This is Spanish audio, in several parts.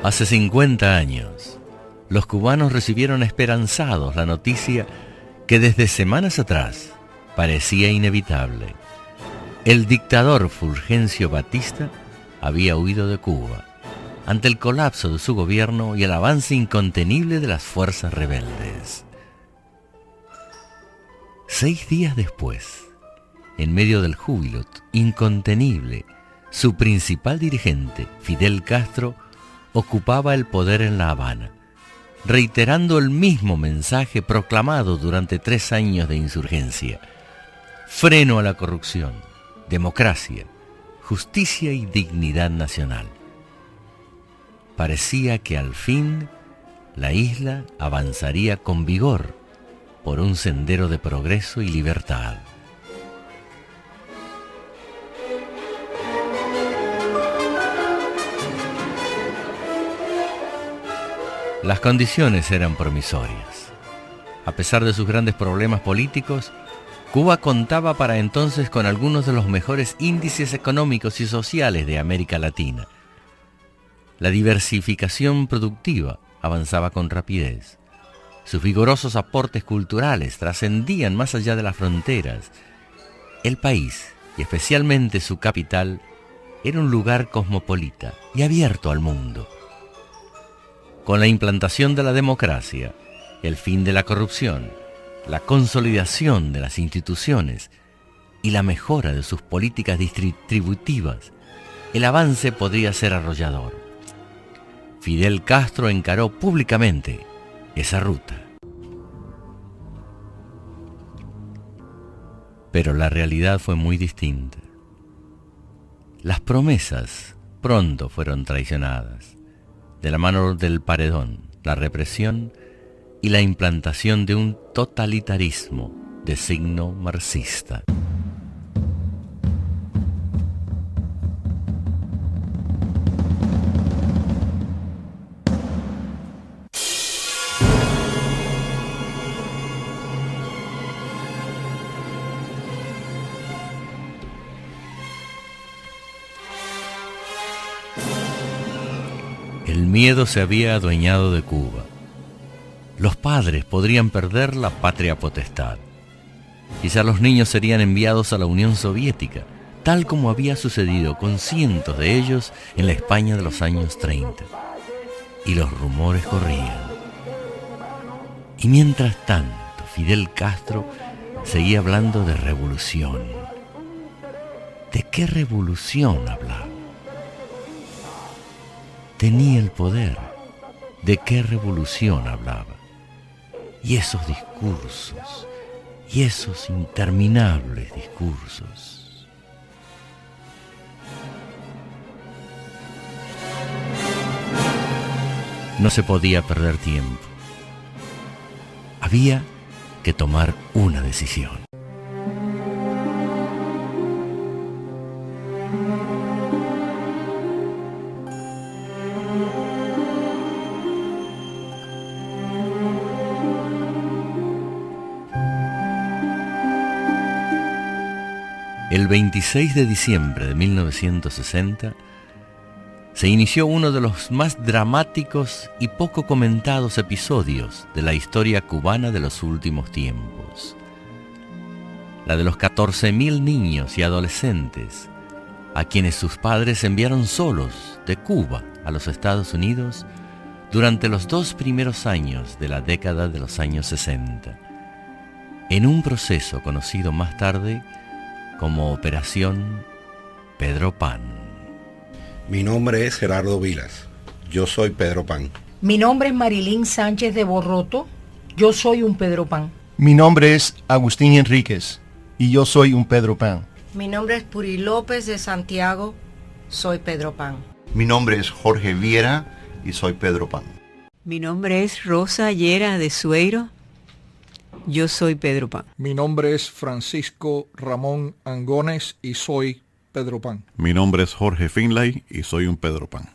Hace 50 años, los cubanos recibieron esperanzados la noticia que desde semanas atrás parecía inevitable. El dictador Fulgencio Batista había huido de Cuba ante el colapso de su gobierno y el avance incontenible de las fuerzas rebeldes. 6 días después, en medio del júbilo incontenible, su principal dirigente, Fidel Castro, ocupaba el poder en La Habana, reiterando el mismo mensaje proclamado durante 3 años de insurgencia: freno a la corrupción, democracia, justicia y dignidad nacional. Parecía que al fin la isla avanzaría con vigor por un sendero de progreso y libertad. Las condiciones eran promisorias. A pesar de sus grandes problemas políticos, Cuba contaba para entonces con algunos de los mejores índices económicos y sociales de América Latina. La diversificación productiva avanzaba con rapidez. Sus vigorosos aportes culturales trascendían más allá de las fronteras. El país, y especialmente su capital, era un lugar cosmopolita y abierto al mundo. Con la implantación de la democracia, el fin de la corrupción, la consolidación de las instituciones y la mejora de sus políticas distributivas, el avance podría ser arrollador. Fidel Castro encaró públicamente esa ruta. Pero la realidad fue muy distinta. Las promesas pronto fueron traicionadas, de la mano del paredón, la represión y la implantación de un totalitarismo de signo marxista. El miedo se había adueñado de Cuba. Los padres podrían perder la patria potestad. Quizá los niños serían enviados a la Unión Soviética, tal como había sucedido con cientos de ellos en la España de los años 30. Y los rumores corrían. Y mientras tanto, Fidel Castro seguía hablando de revolución. ¿De qué revolución hablaba? Tenía el poder. ¿De qué revolución hablaba? Y esos discursos, y esos interminables discursos. No se podía perder tiempo. Había que tomar una decisión. El 26 de diciembre de 1960 se inició uno de los más dramáticos y poco comentados episodios de la historia cubana de los últimos tiempos. La de los 14.000 niños y adolescentes a quienes sus padres enviaron solos de Cuba a los Estados Unidos durante los 2 primeros años de la década de los años 60, en un proceso conocido más tarde como Operación Pedro Pan. Mi nombre es Gerardo Vilas. Yo soy Pedro Pan. Mi nombre es Marilyn Sánchez de Borroto. Yo soy un Pedro Pan. Mi nombre es Agustín Enríquez y yo soy un Pedro Pan. Mi nombre es Puri López de Santiago. Soy Pedro Pan. Mi nombre es Jorge Viera y soy Pedro Pan. Mi nombre es Rosa Llera de Sueiro. Yo soy Pedro Pan. Mi nombre es Francisco Ramón Angones y soy Pedro Pan. Mi nombre es Jorge Finlay y soy un Pedro Pan.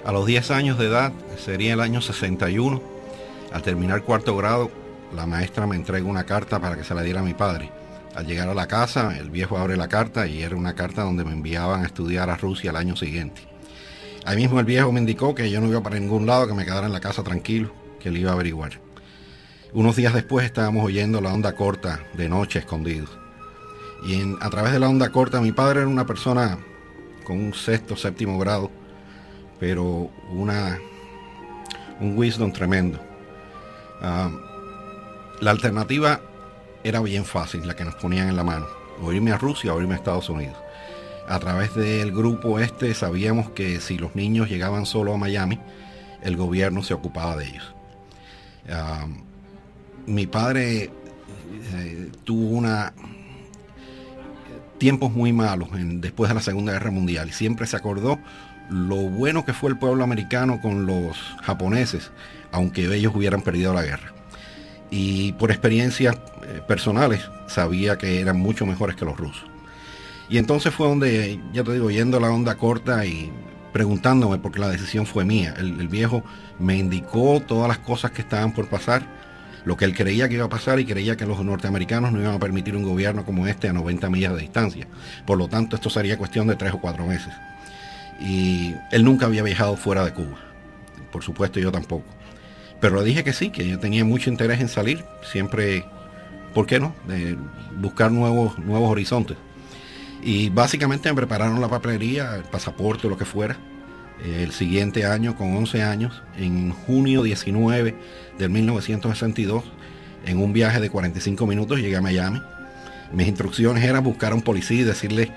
A los 10 años de edad, sería el año 61, al terminar cuarto grado, la maestra me entrega una carta para que se la diera a mi padre. Al llegar a la casa, el viejo abre la carta y era una carta donde me enviaban a estudiar a Rusia el año siguiente. Ahí mismo el viejo me indicó que yo no iba para ningún lado, que me quedara en la casa tranquilo, que él iba a averiguar. Unos días después estábamos oyendo la onda corta de noche escondidos. Y a través de la onda corta, mi padre era una persona con un sexto, séptimo grado, pero un wisdom tremendo. La alternativa era bien fácil, la que nos ponían en la mano, o irme a Rusia o irme a Estados Unidos. A través del grupo sabíamos que si los niños llegaban solo a Miami, el gobierno se ocupaba de ellos. Mi padre tuvo tiempos muy malos después de la Segunda Guerra Mundial y siempre se acordó lo bueno que fue el pueblo americano con los japoneses, aunque ellos hubieran perdido la guerra. Y por experiencias personales sabía que eran mucho mejores que los rusos. Y entonces fue donde, ya te digo, yendo a la onda corta y preguntándome, porque la decisión fue mía. El viejo me indicó todas las cosas que estaban por pasar, lo que él creía que iba a pasar, y creía que los norteamericanos no iban a permitir un gobierno como este a 90 millas de distancia. Por lo tanto, esto sería cuestión de 3 o 4 meses. Y él nunca había viajado fuera de Cuba. Por supuesto, yo tampoco. Pero le dije que sí, que yo tenía mucho interés en salir. Siempre, ¿por qué no? De buscar nuevos horizontes. Y básicamente me prepararon la papelería, el pasaporte, lo que fuera. El siguiente año, con 11 años, en junio 19 del 1962, en un viaje de 45 minutos, llegué a Miami. Mis instrucciones eran buscar a un policía y decirle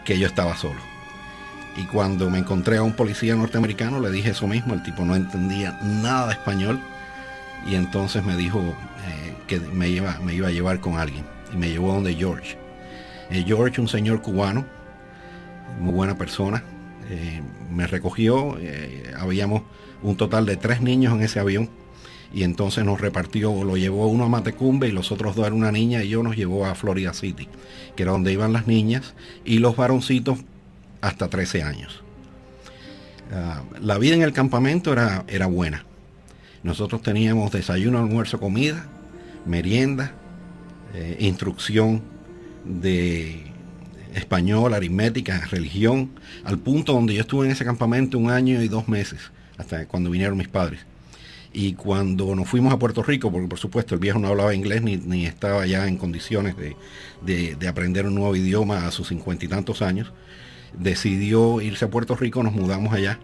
que yo estaba solo. Y cuando me encontré a un policía norteamericano, le dije eso mismo. El tipo no entendía nada de español. Y entonces me dijo que me iba a llevar con alguien. Y me llevó donde George. George, un señor cubano, muy buena persona, me recogió. Habíamos un total de 3 niños en ese avión. Y entonces nos repartió, lo llevó uno a Matecumbe y los otros 2 eran una niña, y yo nos llevó a Florida City, que era donde iban las niñas, y los varoncitos hasta 13 años. La vida en el campamento era buena. Nosotros teníamos desayuno, almuerzo, comida, merienda, instrucción de español, aritmética, religión, al punto donde yo estuve en ese campamento 1 año y 2 meses, hasta cuando vinieron mis padres. Y cuando nos fuimos a Puerto Rico, porque por supuesto el viejo no hablaba inglés ni estaba ya en condiciones de aprender un nuevo idioma a sus 50 y tantos años, decidió irse a Puerto Rico, nos mudamos allá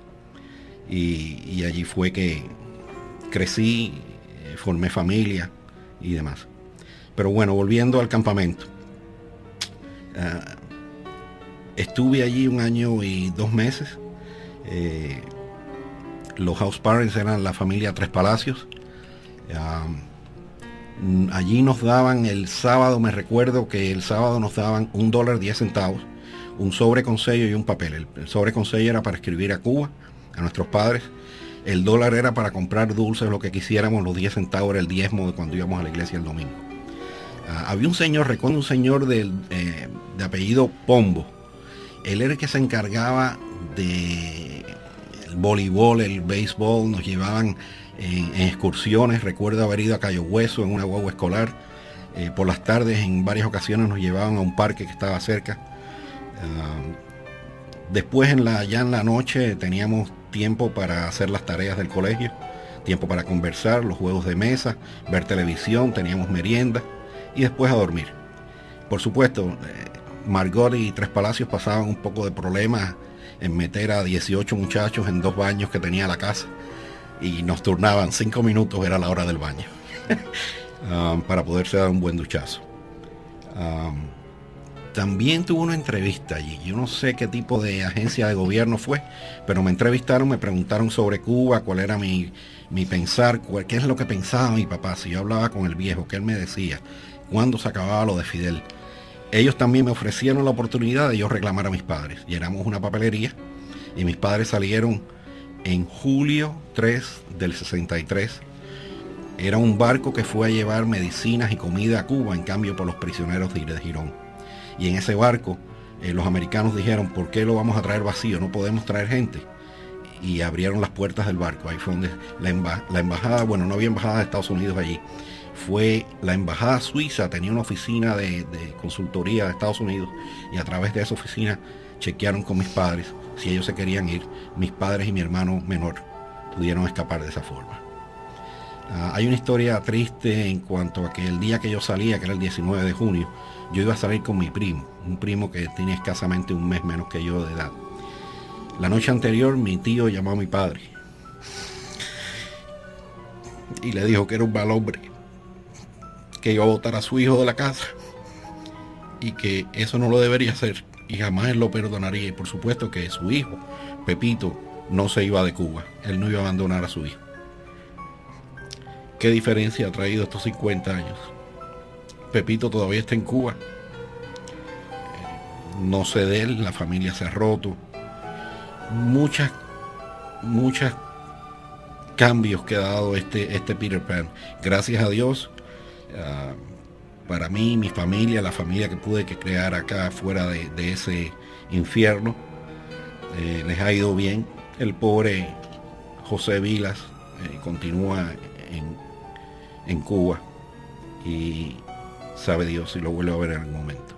y allí fue que crecí, formé familia y demás. Pero bueno, volviendo al campamento, estuve allí 1 año y 2 meses. Los house parents eran la familia Tres Palacios. Allí nos daban el sábado, me recuerdo que el sábado nos daban $1.10, un sobre con sello y un papel. El sobre con sello era para escribir a Cuba, a nuestros padres. El $1 era para comprar dulces, lo que quisiéramos. Los 10 centavos era el diezmo de cuando íbamos a la iglesia el domingo. Había un señor, recuerdo un señor de apellido Pombo. Él era el que se encargaba de el voleibol, el béisbol. Nos llevaban en excursiones. Recuerdo haber ido a Cayo Hueso en una guagua escolar. Por las tardes, en varias ocasiones, nos llevaban a un parque que estaba cerca. Después, ya en la noche, teníamos tiempo para hacer las tareas del colegio, tiempo para conversar, los juegos de mesa, ver televisión, teníamos merienda y después a dormir. Por supuesto, Margot y Tres Palacios pasaban un poco de problemas en meter a 18 muchachos en 2 baños que tenía la casa, y nos turnaban 5 minutos, era la hora del baño, para poderse dar un buen duchazo. También tuve una entrevista allí. Yo no sé qué tipo de agencia de gobierno fue, pero me entrevistaron, me preguntaron sobre Cuba, cuál era mi pensar, qué es lo que pensaba mi papá, si yo hablaba con el viejo, qué él me decía, cuándo se acababa lo de Fidel. Ellos también me ofrecieron la oportunidad de yo reclamar a mis padres. Llenamos una papelería y mis padres salieron en julio 3 del 63. Era un barco que fue a llevar medicinas y comida a Cuba en cambio por los prisioneros de Girón. Y en ese barco los americanos dijeron, ¿por qué lo vamos a traer vacío? No podemos traer gente. y abrieron las puertas del barco. Ahí fue donde la embajada, bueno, no había embajada de Estados Unidos allí, fue la embajada suiza, tenía una oficina de consultoría de Estados Unidos, y a través de esa oficina chequearon con mis padres si ellos se querían ir. Mis padres y mi hermano menor pudieron escapar de esa forma. Hay una historia triste en cuanto a que el día que yo salía, que era el 19 de junio, yo iba a salir con mi primo, un primo que tiene escasamente un mes menos que yo de edad. La noche anterior mi tío llamó a mi padre y le dijo que era un mal hombre, que iba a botar a su hijo de la casa y que eso no lo debería hacer y jamás él lo perdonaría. Y por supuesto que su hijo, Pepito, no se iba de Cuba, él no iba a abandonar a su hijo. ¿Qué diferencia ha traído estos 50 años? Pepito todavía está en Cuba, no sé de él, la familia se ha roto, muchas cambios que ha dado este Peter Pan. Gracias a Dios, para mí, mi familia, la familia que pude crear acá fuera de ese infierno, les ha ido bien. El pobre José Vilas continúa en Cuba y sabe Dios si lo vuelve a ver en algún momento.